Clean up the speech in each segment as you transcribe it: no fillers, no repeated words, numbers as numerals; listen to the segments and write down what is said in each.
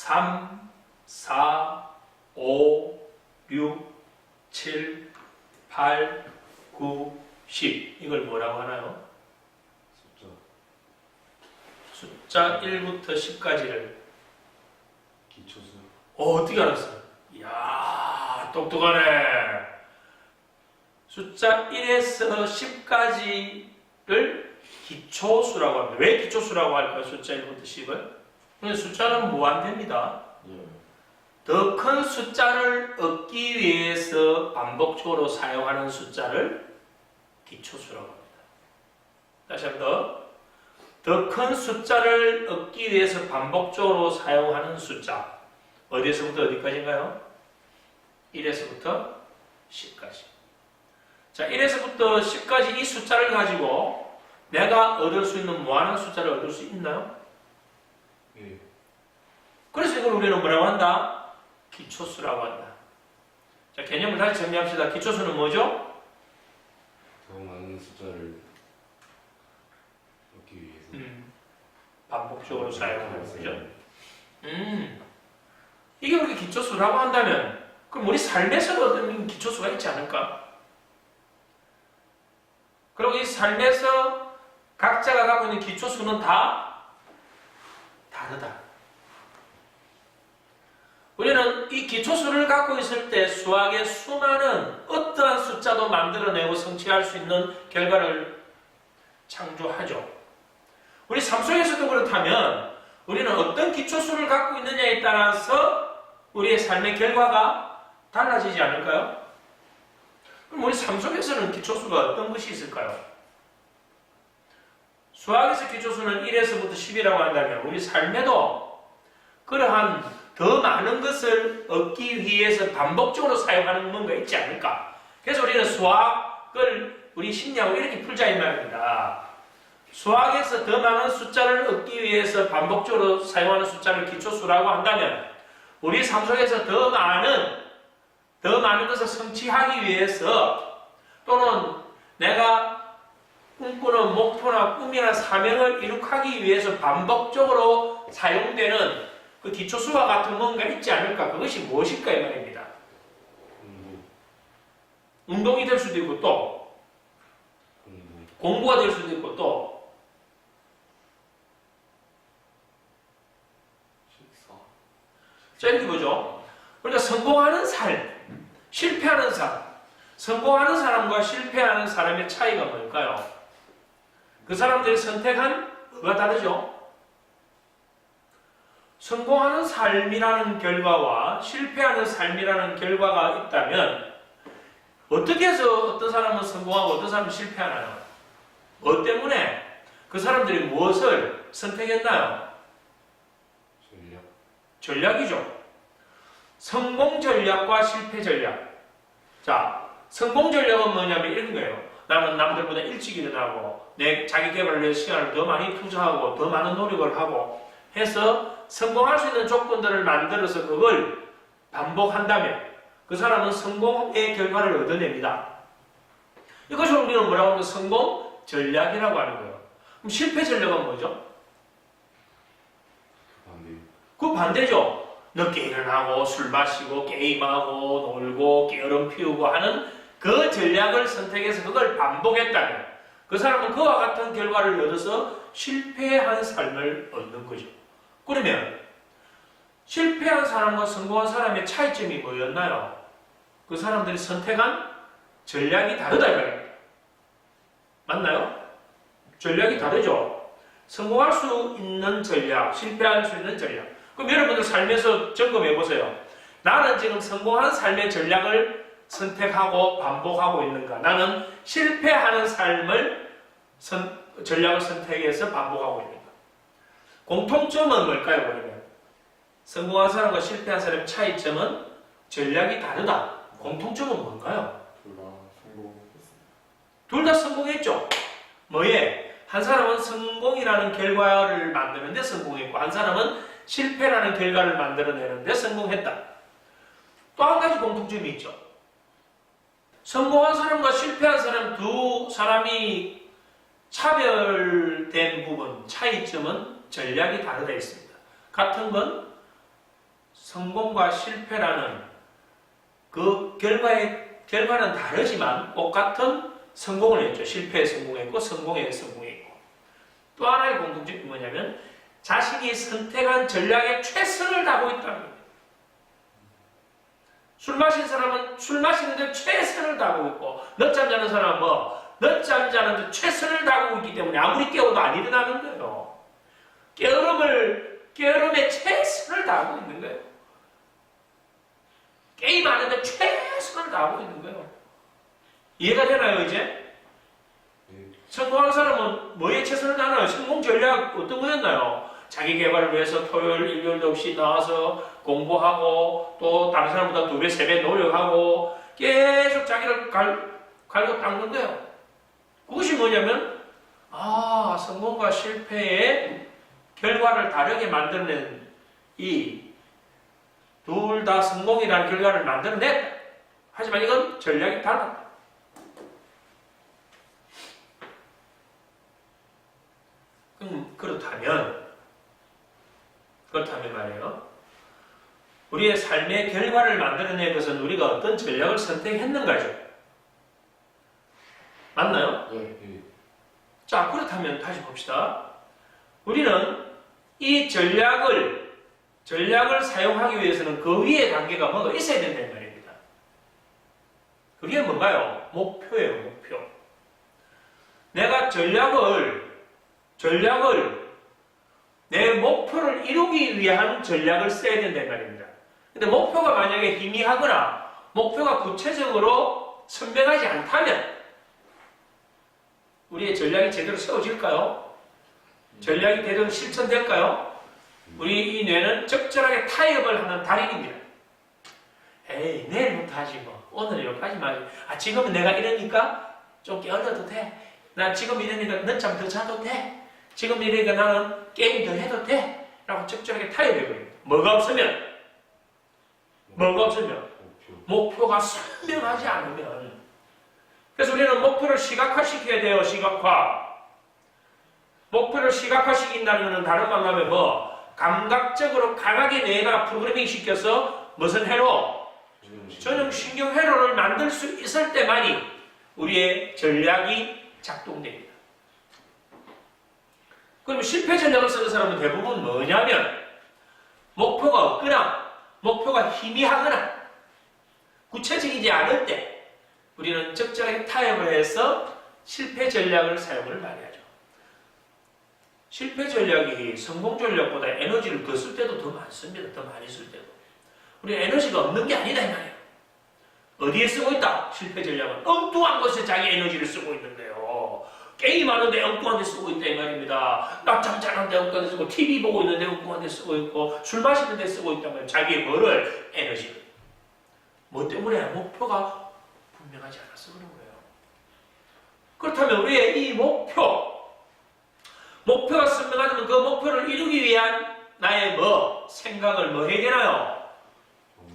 3, 4, 5, 6, 7, 8, 9, 10. 이걸 뭐라고 하나요? 숫자 1부터 10까지를 기초수. 어떻게 알았어? 이야, 똑똑하네. 숫자 1에서 10까지를 기초수라고 합니다. 왜 기초수라고 할까요? 숫자 1부터 10을? 숫자는 무한대입니다. 더 큰 숫자를 얻기 위해서 반복적으로 사용하는 숫자를 기초수라고 합니다. 다시 한 번 더 큰 숫자를 얻기 위해서 반복적으로 사용하는 숫자. 어디에서부터 어디까지인가요? 1에서부터 10까지. 자, 1에서부터 10까지 이 숫자를 가지고 내가 얻을 수 있는 무한한 숫자를 얻을 수 있나요? 예. 그래서 이걸 우리는 뭐라고 한다? 기초수라고 한다. 자, 개념을 다시 정리합시다. 기초수는 뭐죠? 더 많은 숫자를 얻기 위해서 반복적으로 사용하는 거죠. 이게 우리 기초수라고 한다면 그럼 우리 삶에서 얻는 기초수가 있지 않을까? 그리고 이 삶에서 각자가 갖고 있는 기초수는 다 다르다. 우리는 이 기초수를 갖고 있을 때 수학의 수많은 어떠한 숫자도 만들어내고 성취할 수 있는 결과를 창조하죠. 우리 삶 속에서도 그렇다면 우리는 어떤 기초수를 갖고 있느냐에 따라서 우리의 삶의 결과가 달라지지 않을까요? 그럼 우리 삶 속에서는 기초수가 어떤 것이 있을까요? 수학에서 기초수는 1에서부터 10이라고 한다면 우리 삶에도 그러한 더 많은 것을 얻기 위해서 반복적으로 사용하는 뭔가 있지 않을까? 그래서 우리는 수학을 우리 심리하고 이렇게 풀자 이 말입니다. 수학에서 더 많은 숫자를 얻기 위해서 반복적으로 사용하는 숫자를 기초수라고 한다면 우리 삶 속에서 더 많은 것을 성취하기 위해서 또는 내가 꿈꾸는 목표나 꿈이나 사명을 이룩하기 위해서 반복적으로 사용되는 그 기초수와 같은 뭔가 있지 않을까? 그것이 무엇일까 이 말입니다. 운동이 될 수도 있고 또 공부가 될 수도 있고 또 자, 이렇게 보죠. 그러니까 성공하는 삶, 실패하는 삶. 성공하는 사람과 실패하는 사람의 차이가 뭘까요? 그 사람들이 선택한 뭐가 다르죠? 성공하는 삶이라는 결과와 실패하는 삶이라는 결과가 있다면 어떻게 해서 어떤 사람은 성공하고 어떤 사람은 실패하나요? 뭐 때문에 그 사람들이 무엇을 선택했나요? 전략이죠. 성공 전략과 실패 전략. 자, 성공 전략은 뭐냐면 이런 거예요. 나는 남들보다 일찍 일어나고 내 자기 개발을 위해서 시간을 더 많이 투자하고 더 많은 노력을 하고 해서 성공할 수 있는 조건들을 만들어서 그걸 반복한다면 그 사람은 성공의 결과를 얻어냅니다. 이것을 우리는 뭐라고 하면 성공 전략이라고 하는 거예요. 그럼 실패 전략은 뭐죠? 그 반대죠. 늦게 일어나고 술 마시고 게임하고 놀고 게으름 피우고 하는 그 전략을 선택해서 그걸 반복했다면 그 사람은 그와 같은 결과를 얻어서 실패한 삶을 얻는 거죠. 그러면 실패한 사람과 성공한 사람의 차이점이 뭐였나요? 그 사람들이 선택한 전략이 다르다 이 말입니다. 맞나요? 전략이 다르죠. 성공할 수 있는 전략, 실패할 수 있는 전략. 그럼 여러분들 삶에서 점검해 보세요. 나는 지금 성공하는 삶의 전략을 선택하고 반복하고 있는가? 나는 실패하는 삶을 전략을 선택해서 반복하고 있는가? 공통점은 뭘까요? 그러면 성공한 사람과 실패한 사람의 차이점은 전략이 다르다. 공통점은 뭔가요? 둘 다 성공했죠. 뭐에? 한 사람은 성공이라는 결과를 만드는데 성공했고 한 사람은 실패라는 결과를 만들어내는데 성공했다. 또 한 가지 공통점이 있죠. 성공한 사람과 실패한 사람 두 사람이 차별된 부분, 차이점은 전략이 다르다 있습니다. 같은 건 성공과 실패라는 그 결과는 다르지만 똑같은 성공을 했죠. 실패에 성공했고 성공에 성공했고. 또 하나의 공통점이 뭐냐면 자신이 선택한 전략에 최선을 다하고 있다는 겁니다. 술 마신 사람은 술 마시는데 최선을 다하고 있고 늦잠 자는 사람은 늦잠 자는데 최선을 다하고 있기 때문에 아무리 깨워도 안 일어나는 거예요. 게으름에 최선을 다하고 있는 거예요. 게임하는데 최선을 다하고 있는 거예요. 이해가 되나요, 이제? 성공하는 사람은 뭐에 최선을 다하나요? 성공 전략 어떤 거였나요? 자기 개발을 위해서 토요일, 일요일도 없이 나와서 공부하고 또 다른 사람보다 2배, 3배 노력하고 계속 자기를 갈고 닦는 거예요. 그것이 뭐냐면 성공과 실패의 결과를 다르게 만들어낸 이 둘 다 성공이라는 결과를 만들어냈다. 하지만 이건 전략이 달랐다. 그렇다면 말이에요. 우리의 삶의 결과를 만들어낸 것은 우리가 어떤 전략을 선택했는가죠? 맞나요? 네. 자, 그렇다면 다시 봅시다. 우리는 이 전략을 사용하기 위해서는 그 위에 단계가 뭐가 있어야 된다는 말입니다. 그게 뭔가요? 목표예요, 목표. 내가 전략을 내 목표를 이루기 위한 전략을 써야 된다는 말입니다. 근데 목표가 만약에 희미하거나 목표가 구체적으로 선명하지 않다면 우리의 전략이 제대로 세워질까요? 전략이 제대로 실천될까요? 우리 이 뇌는 적절하게 타협을 하는 달인입니다. 에이, 내일부터 하지 뭐. 오늘 여기까지 말지. 지금은 내가 이러니까 좀 게을러도 돼. 나 지금 이러니까 늦잠 더 자도 돼. 지금 이러니까 나는 게임 더 해도 돼. 라고 적절하게 타협해버립니다. 뭐가 없으면? 목표가 선명하지 않으면. 그래서 우리는 목표를 시각화시켜야 돼요. 시각화. 목표를 시각화시킨다는 것은 다른 말로 하면 감각적으로 강하게 뇌가 프로그래밍 시켜서 무슨 회로? 전형신경 회로를 만들 수 있을 때만이 우리의 전략이 작동됩니다. 그럼 실패 전략을 쓰는 사람은 대부분 뭐냐면 목표가 없거나 목표가 희미하거나 구체적이지 않을 때 우리는 적절하게 타협을 해서 실패 전략을 사용을 많이 하죠. 실패 전략이 성공 전략보다 에너지를 더 쓸 때도 더 많습니다. 더 많이 쓸 때도. 우리 에너지가 없는 게 아니다 이 말이에요. 어디에 쓰고 있다? 실패 전략은 엉뚱한 것에 자기 에너지를 쓰고 있는데요. 게임하는데 엉뚱한 데 쓰고 있다 이 말입니다. 낮잠 자는데 엉뚱한 데 쓰고 TV 보고 있는데 엉뚱한 데 쓰고 있고 술 마시는 데 쓰고 있단 말이에요. 자기의 뭐를? 에너지를. 뭐 때문에? 목표가 분명하지 않아서 그런 거예요. 그렇다면 우리의 이 목표가 선명하다면 그 목표를 이루기 위한 나의 생각을 해야 되나요?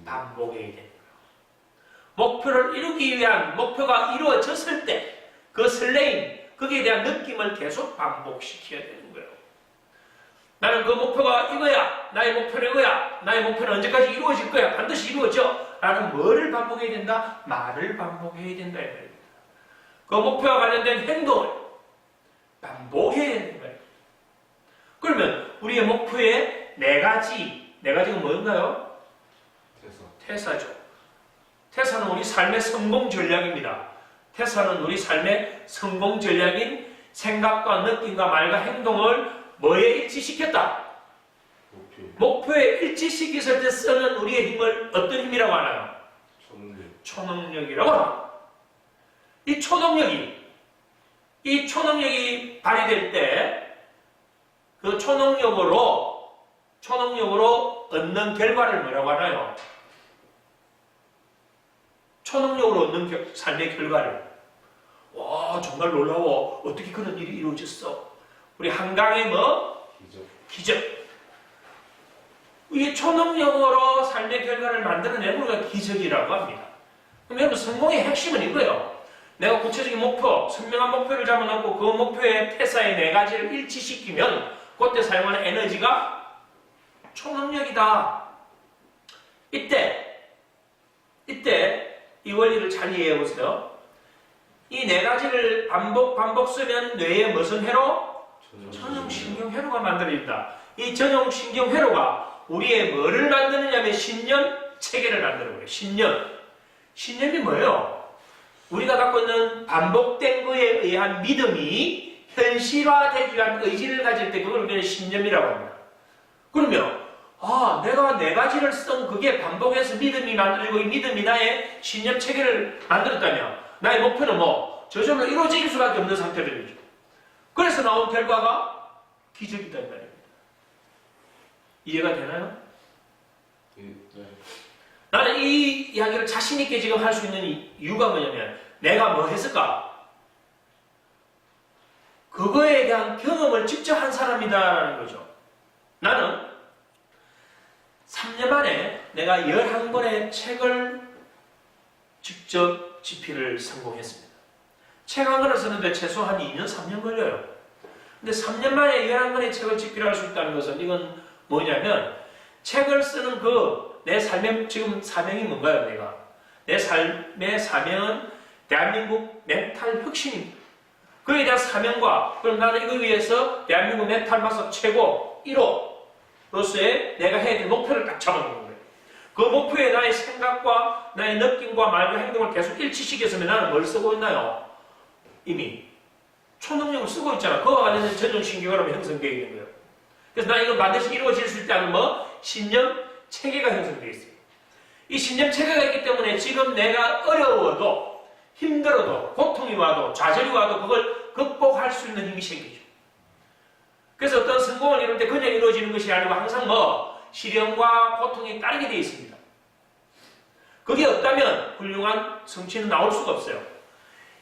반복해야 되는 거예요. 목표를 이루기 위한 목표가 이루어졌을 때 그 설레임, 거기에 대한 느낌을 계속 반복시켜야 되는 거예요. 나는 그 목표가 이거야. 나의 목표는 이거야. 나의 목표는 언제까지 이루어질 거야. 반드시 이루어져. 라는 뭐를 반복해야 된다? 말을 반복해야 된다 이 말입니다. 그 목표와 관련된 행동을 반복해야 되는 거예요. 그러면 우리의 목표의 네 가지가 뭔가요? 태사죠. 태사는 우리 삶의 성공 전략입니다. 태사는 우리 삶의 성공 전략인 생각과 느낌과 말과 행동을 뭐에 일치시켰다? 목표에 일치시켰을 때 쓰는 우리의 힘을 어떤 힘이라고 하나요? 초능력이라고 합니다. 이 초능력이 발휘될 때 그 초능력으로 얻는 결과를 뭐라고 하나요? 초능력으로 얻는 삶의 결과를. 와, 정말 놀라워. 어떻게 그런 일이 이루어졌어? 우리 한강의 기적. 이 초능력으로 삶의 결과를 만들어내는 걸 기적이라고 합니다. 그럼 여러분 성공의 핵심은 이거예요. 내가 구체적인 목표, 선명한 목표를 잡아놓고 그 목표의 태사의 네 가지를 일치시키면 그때 사용하는 에너지가 초능력이다. 이때 이 원리를 잘 이해해 보세요. 이 네 가지를 반복 쓰면 뇌에 무슨 회로? 전형신경회로가 만들어진다. 이 전형신경회로가 우리의 뭐를 만드느냐면 신념 체계를 만들어버려요. 신념이 뭐예요? 우리가 갖고 있는 반복된 거에 의한 믿음이 현실화되기 위한 의지를 가질 때 그걸 우리는 신념이라고 합니다. 그러면 내가 네 가지를 쓴 그게 반복해서 믿음이 만들어지고 이 믿음이 나의 신념 체계를 만들었다면 나의 목표는 저절로 이루어질 수밖에 없는 상태를 되죠. 그래서 나온 결과가 기적이다 이 말입니다. 이해가 되나요? 네. 나는 이 이야기를 자신 있게 지금 할 수 있는 이유가 뭐냐면 내가 뭐 했을까? 그거에 대한 경험을 직접 한 사람이다라는 거죠. 나는 3년 만에 내가 11권의 책을 직접 집필을 성공했습니다. 책 한 권을 쓰는데 최소한 2년, 3년 걸려요. 근데 3년 만에 11권의 책을 집필할 수 있다는 것은 이건 뭐냐면 책을 쓰는 내 삶의 지금 사명이 뭔가요, 내가? 내 삶의 사명은 대한민국 멘탈 혁신입니다. 그에 대한 사명과 그럼 나는 이거 위해서 대한민국 멘탈 마스터 최고 1호로서의 내가 해야 될 목표를 딱 잡아놓는 거예요. 그 목표에 나의 생각과 나의 느낌과 말과 행동을 계속 일치시켰으면 나는 뭘 쓰고 있나요? 이미 초능력을 쓰고 있잖아. 그와 관련된 전형신경으로 형성되어 있는 거예요. 그래서 나 이거 반드시 이루어질 수 있다는 신념 체계가 형성되어 있어요. 이 신념 체계가 있기 때문에 지금 내가 어려워도 힘들어도 고통이 와도 좌절이 와도 그걸 극복할 수 있는 힘이 생기죠. 그래서 어떤 성공을 이룰 때 그냥 이루어지는 것이 아니고 항상 시련과 고통이 따르게 되어 있습니다. 그게 없다면 훌륭한 성취는 나올 수가 없어요.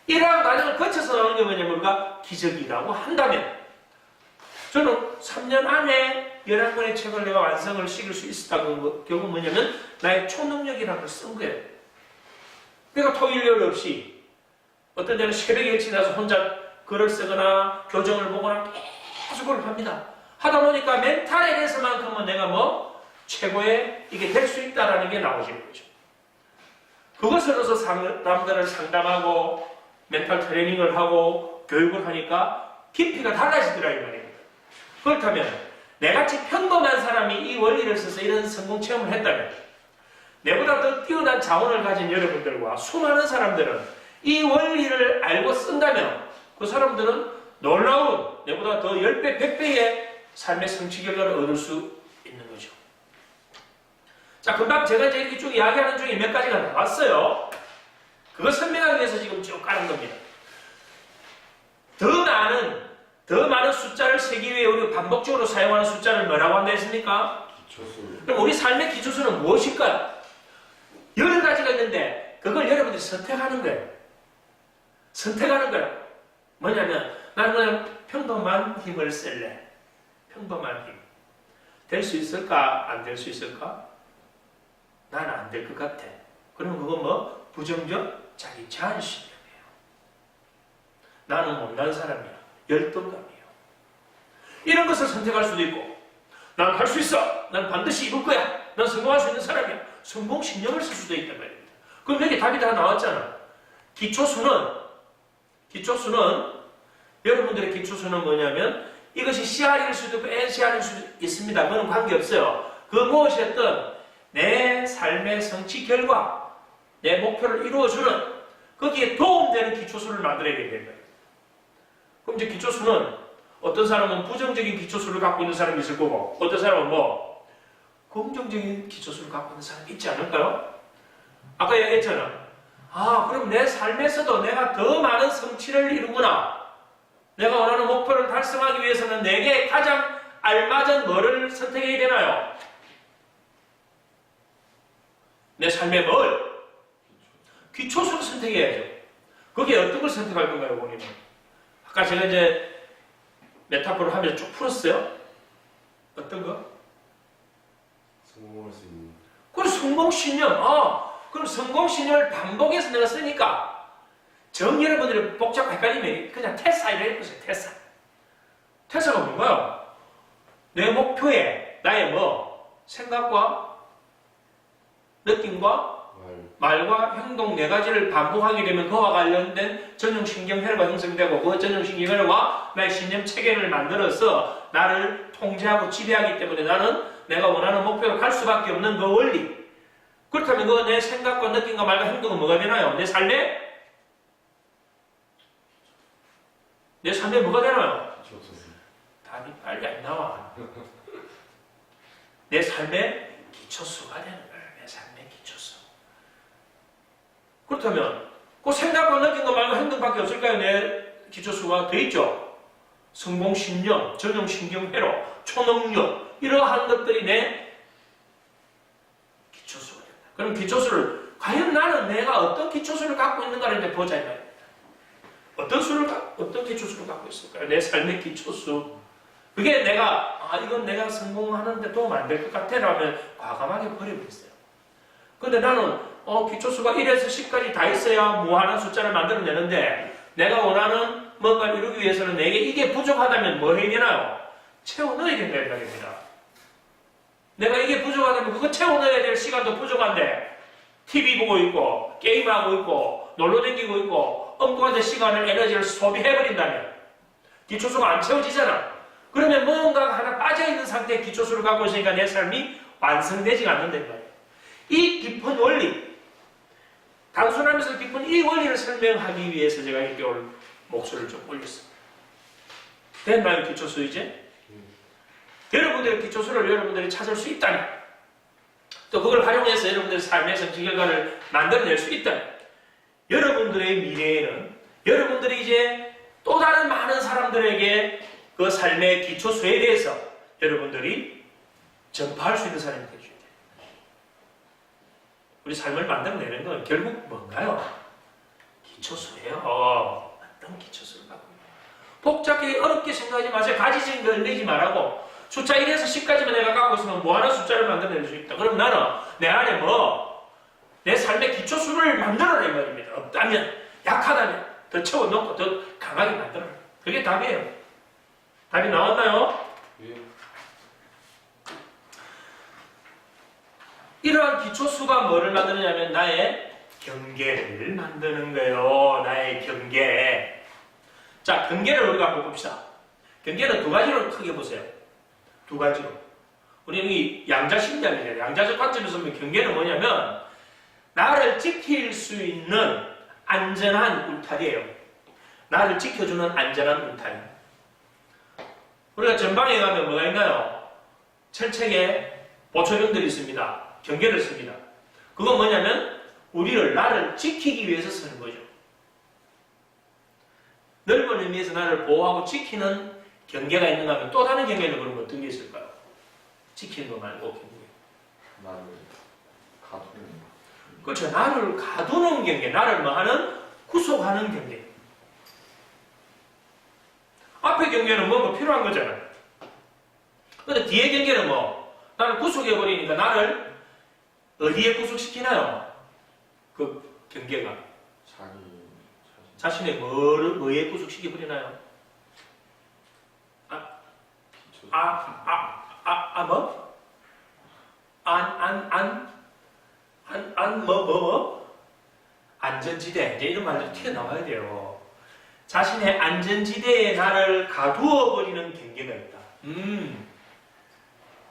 이러한 과정을 거쳐서 나오는 게 뭐냐면 우리가 기적이라고 한다면 저는 3년 안에 11권의 책을 내가 완성을 시킬 수 있었다는 결국 뭐냐면 나의 초능력이라는 걸 쓴 거예요. 내가 토일요일 없이 어떤 때는 새벽에 일찍 나서 혼자 글을 쓰거나 교정을 보거나 계속 그걸 합니다. 하다 보니까 멘탈에 대해서만큼은 내가 최고의 이게 될 수 있다는 게 나오시는 거죠. 그것으로서 사람들을 상담하고 멘탈 트레이닝을 하고 교육을 하니까 깊이가 달라지더라 이 말입니다. 그렇다면 내같이 평범한 사람이 이 원리를 써서 이런 성공 체험을 했다면 내보다 더 뛰어난 자원을 가진 여러분들과 수많은 사람들은 이 원리를 알고 쓴다면 그 사람들은 놀라운 내보다 더 10배, 100배의 삶의 성취 결과를 얻을 수 있는 거죠. 자, 금방 제가 이제 이렇게 쭉 이야기하는 중에 몇 가지가 나왔어요. 그거 설명하기 위해서 지금 쭉 까는 겁니다. 더 많은 숫자를 세기 위해 우리가 반복적으로 사용하는 숫자를 뭐라고 한다 했습니까? 기초수. 그럼 우리 삶의 기초수는 무엇일까요? 여러 가지가 있는데 그걸 여러분들이 선택하는 거예요. 선택하는 거예요. 뭐냐면 나는 그냥 평범한 힘을 쓸래. 평범한 힘. 될 수 있을까? 안 될 수 있을까? 나는 안 될 것 같아. 그럼 그건 부정적 자기 자신감이에요. 나는 못난 사람이야. 열등감이에요. 이런 것을 선택할 수도 있고 난 할 수 있어. 난 반드시 이룰 거야. 난 성공할 수 있는 사람이야. 성공 신념을 쓸 수도 있단 말입니다. 그럼 여기 답이 다 나왔잖아. 기초수는 여러분들의 기초수는 뭐냐면 이것이 CR일 수도 있고 NCR일 수도 있습니다. 그건 관계없어요. 그 무엇이었든 내 삶의 성취 결과 내 목표를 이루어주는 거기에 도움되는 기초수를 만들어야 되는 거예요. 그럼 이제 기초수는 어떤 사람은 부정적인 기초수를 갖고 있는 사람이 있을 거고 어떤 사람은 긍정적인 기초수를 갖고 있는 사람이 있지 않을까요? 아까 얘기했잖아. 그럼 내 삶에서도 내가 더 많은 성취를 이루구나. 내가 원하는 목표를 달성하기 위해서는 내게 가장 알맞은 뭐를 선택해야 되나요? 내 삶의 뭘? 기초수를 선택해야죠. 거기에 어떤 걸 선택할 건가요, 본인은? 아까 제가 이제 메타포를 하면서 쭉 풀었어요. 어떤 거? 성공할 수 있는. 그럼 성공신념. 그럼 성공신념을 반복해서 내가 쓰니까 여러분들이 복잡 헷갈리면 그냥 태사 이래 해보세요. 태사가 뭔가요? 내 목표에 나의 생각과 느낌과 말과 행동 네 가지를 반복하게 되면 그와 관련된 전형신경회로가 형성되고 그 전형신경회로가 나의 신념 체계를 만들어서 나를 통제하고 지배하기 때문에 나는 내가 원하는 목표로 갈 수밖에 없는 그 원리. 그렇다면 그 내 생각과 느낌과 말과 행동은 뭐가 되나요? 내 삶에 뭐가 되나요? 답이 빨리 안 나와. 내 삶의 기초수가 되는 거예요. 내 삶의 기초수. 그렇다면 그 생각과 느낌과 말과 행동밖에 없을까요? 내 기초수가 돼 있죠. 성공신념, 전형신경회로, 초능력 이러한 것들이 내 기초수가 된다. 그럼 기초수를 과연 나는 내가 어떤 기초수를 갖고 있는가를 이제 보자 이 말입니다. 어떤 기초수를 갖고 있을까요? 내 삶의 기초수. 그게 이건 내가 성공하는데 도움 안 될 것 같아 라면 과감하게 버려버렸어요. 근데 나는 기초수가 1에서 10까지 다 있어야 무한한 숫자를 만들어내는데 내가 원하는 뭔가를 이루기 위해서는 내게 이게 부족하다면 뭘 해야 되나요? 채워 넣어야 된다는 말입니다. 내가 이게 부족하다면 그거 채워 넣어야 될 시간도 부족한데 TV 보고 있고 게임하고 있고 놀러 다니고 있고 엉뚱한 시간을 에너지를 소비해버린다면 기초수가 안 채워지잖아. 그러면 뭔가 하나 빠져있는 상태의 기초수를 갖고 있으니까 내 삶이 완성되지가 않는단 말이에요. 이 깊은 원리, 단순하면서 깊은 이 원리를 설명하기 위해서 제가 이렇게 오늘 목소리를 좀 올렸습니다. 됐나요, 기초수 이제? 여러분들의 기초수를 여러분들이 찾을 수 있다면, 또 그걸 활용해서 여러분들의 삶의 성취 결과를 만들어낼 수 있다면, 여러분들의 미래에는 여러분들이 이제 또 다른 많은 사람들에게 그 삶의 기초수에 대해서 여러분들이 전파할 수 있는 사람이 되셔야 돼요. 우리 삶을 만들어내는 건 결국 뭔가요? 기초수예요. 어떤 기초수를 갖고 있나요? 복잡하게 어렵게 생각하지 마세요. 가지적인 걸 내지 말라고. 숫자 1에서 10까지만 내가 갖고 있으면 무한한 숫자를 만들어낼 수 있다. 그럼 나는 내 안에 내 삶의 기초수를 만들어낸 말입니다. 없다면, 약하다면 더 채워놓고 더 강하게 만들어내. 그게 답이에요. 답이 나왔나요? 예. 이러한 기초수가 뭐를 만드느냐면 나의 경계를 만드는 거예요. 나의 경계. 자, 경계를 우리가 한번 봅시다. 경계는 두 가지로 크게 보세요. 두 가지로. 우리는 이 양자심리학이잖아요. 양자적 관점에서 보면 경계는 뭐냐면 나를 지킬 수 있는 안전한 울타리예요. 나를 지켜주는 안전한 울타리. 우리가 전방에 가면 뭐가 있나요? 철책에 보초병들이 있습니다. 경계를 씁니다. 그건 뭐냐면 나를 지키기 위해서 쓰는 거죠. 넓은 의미에서 나를 보호하고 지키는 경계가 있는가 하면 또 다른 경계는 그러면 어떤 게 있을까요? 지키는 거 말고 경계. 나를 가두는. 그렇죠. 나를 가두는 경계, 나를 구속하는 경계. 앞에 경계는 뭔가 필요한 거잖아요. 근데 뒤에 경계는 나를 구속해버리니까 나를 어디에 구속시키나요? 그 경계가. 자신의 뭐에 구속시켜버리나요? 안전지대. 이제 이런 말들이 튀어나와야 돼요. 자신의 안전지대에 나를 가두어버리는 경계가 있다.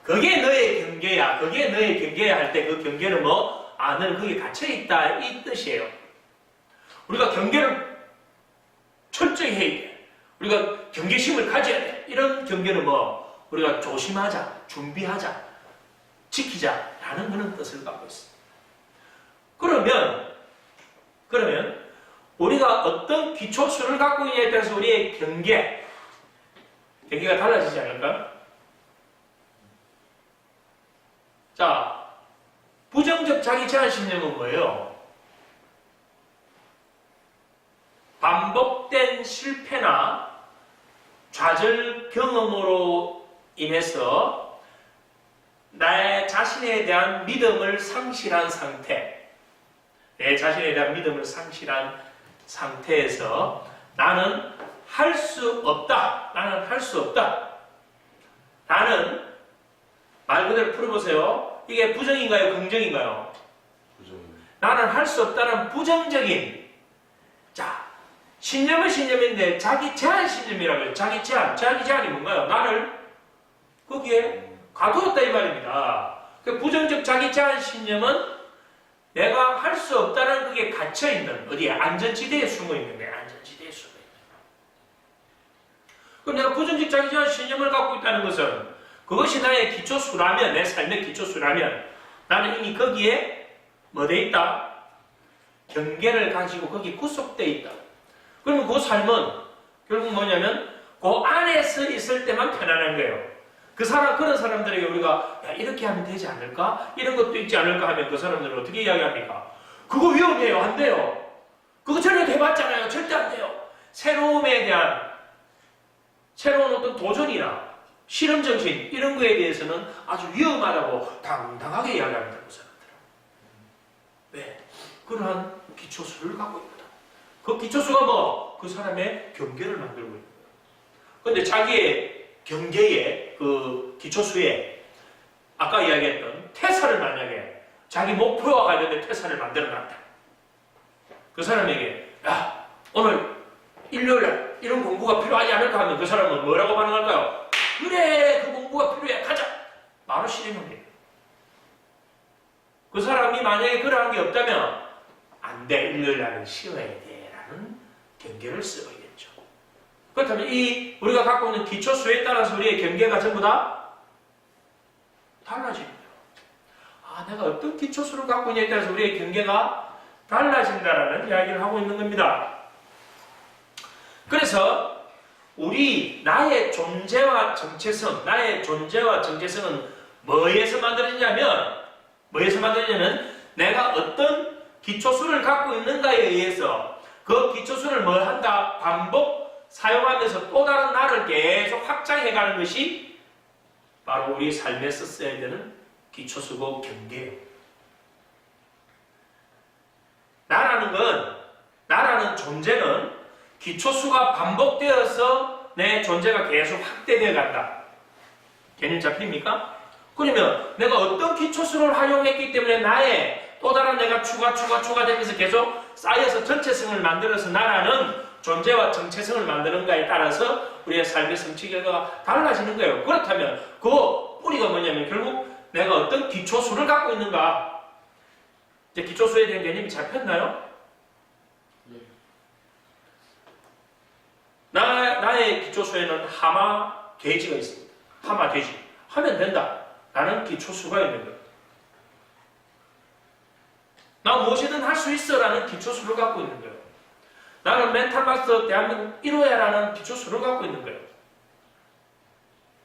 그게 너의 경계야. 그게 너의 경계야 할 때 그 경계는 너는 거기에 갇혀있다. 이 뜻이에요. 우리가 경계를 철저히 해야 돼. 우리가 경계심을 가져야 돼. 이런 경계는 우리가 조심하자, 준비하자, 지키자라는 그런 뜻을 갖고 있습니다. 그러면 우리가 어떤 기초수를 갖고 있냐에 따라서 우리의 경계가 달라지지 않을까? 자, 부정적 자기 제한 신념은 뭐예요? 반복된 실패나 좌절 경험으로 인해서 나의 자신에 대한 믿음을 상실한 상태, 내 자신에 대한 믿음을 상실한 상태에서 나는 할 수 없다. 나는 할 수 없다. 나는 말 그대로 풀어보세요. 이게 부정인가요? 긍정인가요? 나는 할 수 없다는 부정적인, 자, 신념은 신념인데 자기 제한 신념이라고 해요. 자기 제한이 뭔가요? 나를 거기에 가두었다 이 말입니다. 그 부정적 자기 제한 신념은 내가 할 수 없다는 그게 갇혀있는, 어디에? 안전지대에 숨어있는 거예요. 안전지대에 숨어있는 거예요. 그럼 내가 부정적 자기 제한 신념을 갖고 있다는 것은 그것이 나의 기초수라면, 내 삶의 기초수라면 나는 이미 거기에 뭐 돼 있다? 경계를 가지고 거기에 구속되어 있다. 그러면 그 삶은 결국 뭐냐면 그 안에서 있을 때만 편안한 거예요. 그런 사람들에게 우리가 야, 이렇게 하면 되지 않을까? 이런 것도 있지 않을까 하면 그 사람들은 어떻게 이야기합니까? 그거 위험해요. 안 돼요. 그거 전에 해봤잖아요. 절대 안 돼요. 새로움에 대한 새로운 어떤 도전이나 실험정신 이런 거에 대해서는 아주 위험하다고 당당하게 이야기합니다. 그 사람들은. 왜? 그러한 기초수를 갖고 있다. 그 기초수가 뭐? 그 사람의 경계를 만들고 있는 거예요. 그런데 자기의 경계의 그 기초수에 아까 이야기했던 태사를 만약에 자기 목표와 관련된 태사를 만들어놨다. 그 사람에게 야 오늘 일요일날 이런 공부가 필요하지 않을까 하면 그 사람은 뭐라고 반응할까요? 그래 그 공부가 필요해 가자. 바로 실행합니다. 그 사람이 만약에 그러한 게 없다면 안 돼 일요일날은 쉬어야 돼 라는 경계를 쓰고 있겠죠. 그렇다면 이 우리가 갖고 있는 기초수에 따라서 우리의 경계가 전부 다 달라집니다. 아, 내가 어떤 기초수를 갖고 있냐에 따라서 우리의 경계가 달라진다라는 이야기를 하고 있는 겁니다. 그래서 나의 존재와 정체성은 뭐에서 만들어지냐면 내가 어떤 기초수를 갖고 있는가에 의해서 그 기초수를 뭘 한다? 반복 사용하면서 또 다른 나를 계속 확장해가는 것이 바로 우리 삶에서 써야 되는 기초수고 경계예요. 나라는 존재는 기초수가 반복되어서 내 존재가 계속 확대되어 간다. 개념 잡힙니까? 그러면 내가 어떤 기초수를 활용했기 때문에 나의 또 다른 내가 추가되면서 계속 쌓여서 전체성을 만들어서 나라는 존재와 정체성을 만드는가에 따라서 우리의 삶의 성취 결과가 달라지는 거예요. 그렇다면 그 뿌리가 뭐냐면 결국 내가 어떤 기초수를 갖고 있는가. 이제 기초수에 대한 개념이 잡혔나요? 네. 나의 기초수에는 하마, 돼지가 있습니다. 하마, 돼지. 하면 된다. 라는 기초수가 있는 거예요. 나 무엇이든 할 수 있어 라는 기초수를 갖고 있는 거예요. 나는 멘탈 마스터 대한민국 1호야 라는 기초수를 갖고 있는 거예요.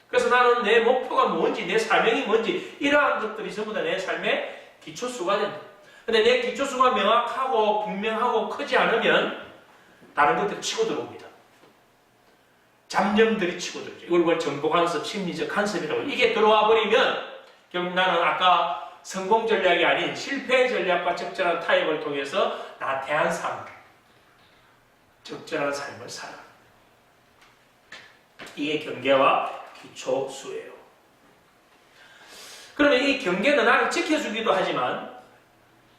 그래서 나는 내 목표가 뭔지, 내 사명이 뭔지 이러한 것들이 전부 다 내 삶의 기초수가 된다. 근데 내 기초수가 명확하고 분명하고 크지 않으면 다른 것들이 치고 들어옵니다. 잡념들이 치고 들어오죠. 이걸 정보간섭, 심리적 간섭이라고. 이게 들어와 버리면 결국 나는 아까 성공 전략이 아닌 실패 전략과 적절한 타협을 통해서 나태한 삶, 적절한 삶을 살아. 이게 경계와 기초수예요. 그러면 이 경계는 나를 지켜주기도 하지만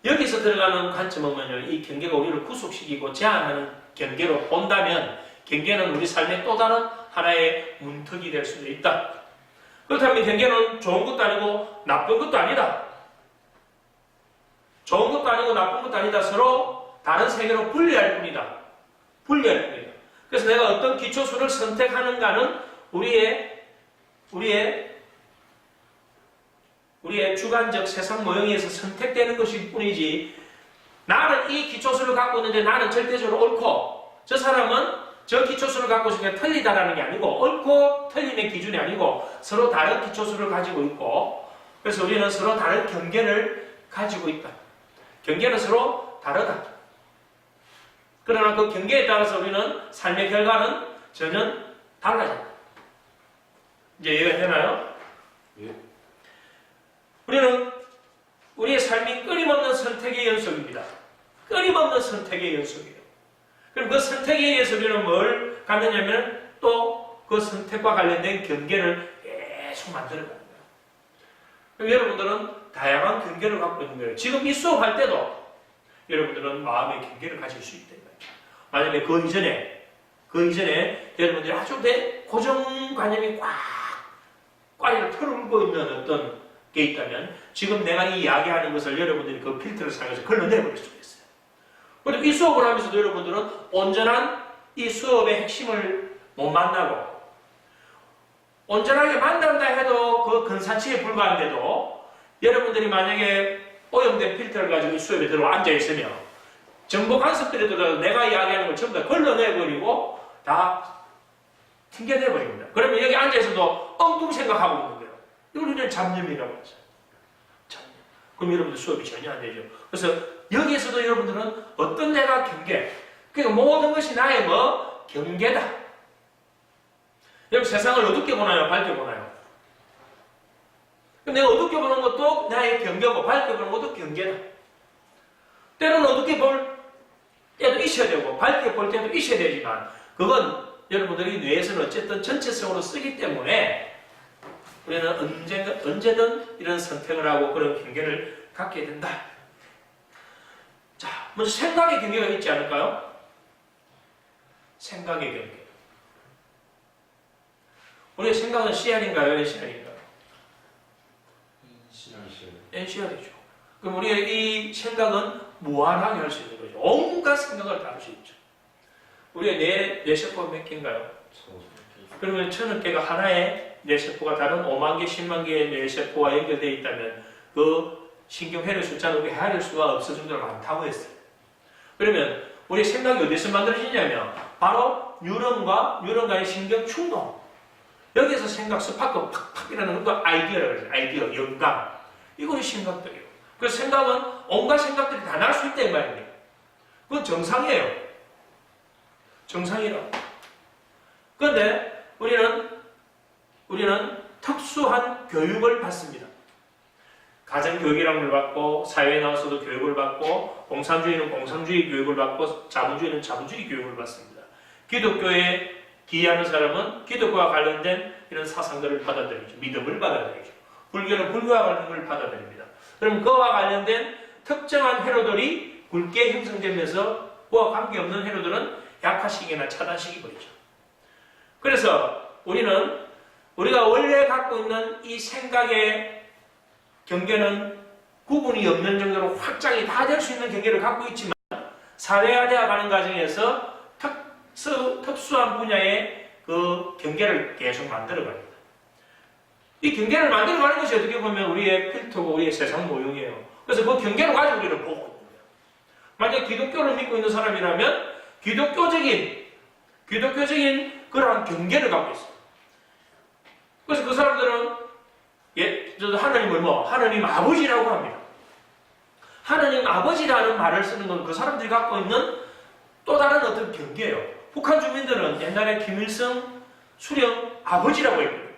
여기서 들어가는 관점은 뭐냐면 이 경계가 우리를 구속시키고 제한하는 경계로 본다면 경계는 우리 삶의 또 다른 하나의 문턱이 될 수도 있다. 그렇다면 경계는 좋은 것도 아니고 나쁜 것도 아니다. 좋은 것도 아니고 나쁜 것도 아니다. 서로 다른 세계로 분리할 뿐이다. 그래서 내가 어떤 기초수를 선택하는가는 우리의 주관적 세상 모형에서 선택되는 것일 뿐이지 나는 이 기초수를 갖고 있는데 나는 절대적으로 옳고 저 사람은 저 기초수를 갖고 있으니까 틀리다라는 게 아니고 옳고 틀림의 기준이 아니고 서로 다른 기초수를 가지고 있고 그래서 우리는 서로 다른 경계를 가지고 있다. 경계는 서로 다르다. 그러나 그 경계에 따라서 우리는 삶의 결과는 전혀 달라진다. 이제 이해가 되나요? 예. 우리는 우리의 삶이 끊임없는 선택의 연속입니다. 끊임없는 선택의 연속이에요. 그럼 그 선택에 의해서 우리는 뭘 갖느냐면 또 그 선택과 관련된 경계를 계속 만들어가는 거예요. 그럼 여러분들은 다양한 경계를 갖고 있는 거예요. 지금 이 수업할 때도 여러분들은 마음의 경계를 가질 수 있다. 만약에 그 이전에 여러분들이 아주 내 고정관념이 꽉 털고 있는 어떤 게 있다면 지금 내가 이 이야기하는 것을 여러분들이 그 필터를 사용해서 걸러내버릴 수가 있어요. 그리고 이 수업을 하면서도 여러분들은 온전한 이 수업의 핵심을 못 만나고 온전하게 만난다 해도 그 근사치에 불과한데도 여러분들이 만약에 오염된 필터를 가지고 이 수업에 들어 앉아있으면 정보 간섭들에도 내가 이야기하는 걸 전부 다 걸러내버리고 다 튕겨내버립니다. 그러면 여기 앉아있어도 엉뚱 생각하고 있는 거예요. 이걸 우리는 잡념이라고 하죠. 잡념. 그럼 여러분들 수업이 전혀 안 되죠. 그래서 여기에서도 여러분들은 어떤 내가 경계, 그러니까 모든 것이 나의 경계다. 여러분 세상을 어둡게 보나요? 밝게 보나요? 내가 어둡게 보는 것도 나의 경계고 밝게 보는 것도 경계다. 때로는 어둡게 볼 때도 있어야 되고 밝게 볼 때도 있어야 되지만 그건 여러분들이 뇌에서는 어쨌든 전체성으로 쓰기 때문에 우리는 언제든 이런 선택을 하고 그런 경계를 갖게 된다. 자, 먼저 생각의 경계가 있지 않을까요? 생각의 경계. 우리의 생각은 CR인가요? NCR인가요? NCR이죠. 그럼 우리의 이 생각은 무한하게 할 수 있는 거죠. 온갖 생각을 다룰 수 있죠. 우리의 뇌세포가 몇 개인가요? 그러면 1000억 개가 하나의 뇌세포가 다른 5만 개, 10만 개의 뇌세포와 연결되어 있다면 그 신경회로 숫자는 우리 헤아릴 수가 없을 정도로 많다고 했어요. 그러면 우리 생각이 어디서 만들어지냐면 바로 뉴런 간의 신경 충동. 여기에서 생각 스파크 팍팍 일어나는 것도 아이디어라고 그러죠. 아이디어, 영감. 이거는 생각들이에요. 그래서 생각은 온갖 생각들이 다 날 수 있다 이 말입니다. 그건 정상이에요. 정상이라고. 그런데 우리는 특수한 교육을 받습니다. 가정교육이라는 걸 받고 사회에 나와서도 교육을 받고 공산주의는 공산주의 교육을 받고 자본주의는 자본주의 교육을 받습니다. 기독교에 기여하는 사람은 기독교와 관련된 이런 사상들을 받아들이죠. 믿음을 받아들이죠. 불교는 불교와 관련된 걸 받아들입니다. 그럼 그와 관련된 특정한 회로들이 굵게 형성되면서 그와 관계없는 회로들은 약화시키거나 차단시키 버리죠. 그래서 우리가 원래 갖고 있는 이 생각의 경계는 구분이 없는 정도로 확장이 다 될 수 있는 경계를 갖고 있지만 사회화되어 가는 과정에서 특수한 분야의 그 경계를 계속 만들어 갑니다. 이 경계를 만들어 가는 것이 어떻게 보면 우리의 필터고 우리의 세상 모형이에요. 그래서 그 경계를 가지고 우리는 보고 있는 거예요. 만약 기독교를 믿고 있는 사람이라면 기독교적인 그러한 경계를 갖고 있어요. 그래서 그 사람들은 하나님을 하나님 아버지라고 합니다. 하나님 아버지라는 말을 쓰는 건 그 사람들이 갖고 있는 또 다른 어떤 경계예요. 북한 주민들은 옛날에 김일성 수령 아버지라고 했거든요.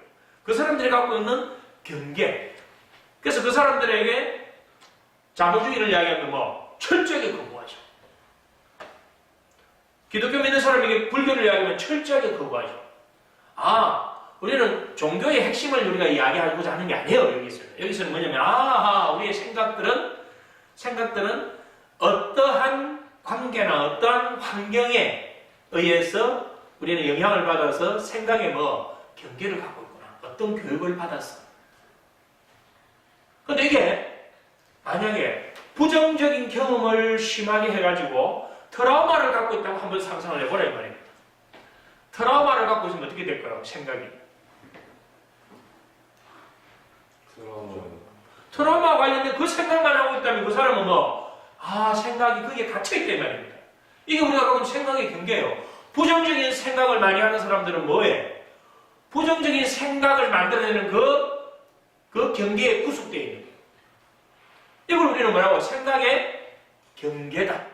그 사람들이 갖고 있는 경계. 그래서 그 사람들에게 자본주의를 이야기하면 철저하게 거부하죠. 기독교 믿는 사람에게 불교를 이야기하면 철저하게 거부하죠. 우리는 종교의 핵심을 우리가 이야기하고자 하는 게 아니에요. 여기서는 뭐냐면 우리의 생각들은 어떠한 관계나 어떠한 환경에 의해서 우리는 영향을 받아서 생각에 경계를 갖고 있구나. 어떤 교육을 받았어. 근데 이게 만약에 부정적인 경험을 심하게 해가지고 트라우마를 갖고 있다고 한번 상상을 해보라 이 말입니다. 트라우마를 갖고 있으면 어떻게 될까요? 생각이. 트라우마와 관련된 그 생각만 하고 있다면 그 사람은 생각이 거기에 갇혀있단 말입니다. 이게 우리가 갖고 있는 생각의 경계예요. 부정적인 생각을 많이 하는 사람들은 뭐해? 부정적인 생각을 만들어내는 그 경계에 구속되어 있는 거예요. 이걸 우리는 뭐라고? 생각의 경계다.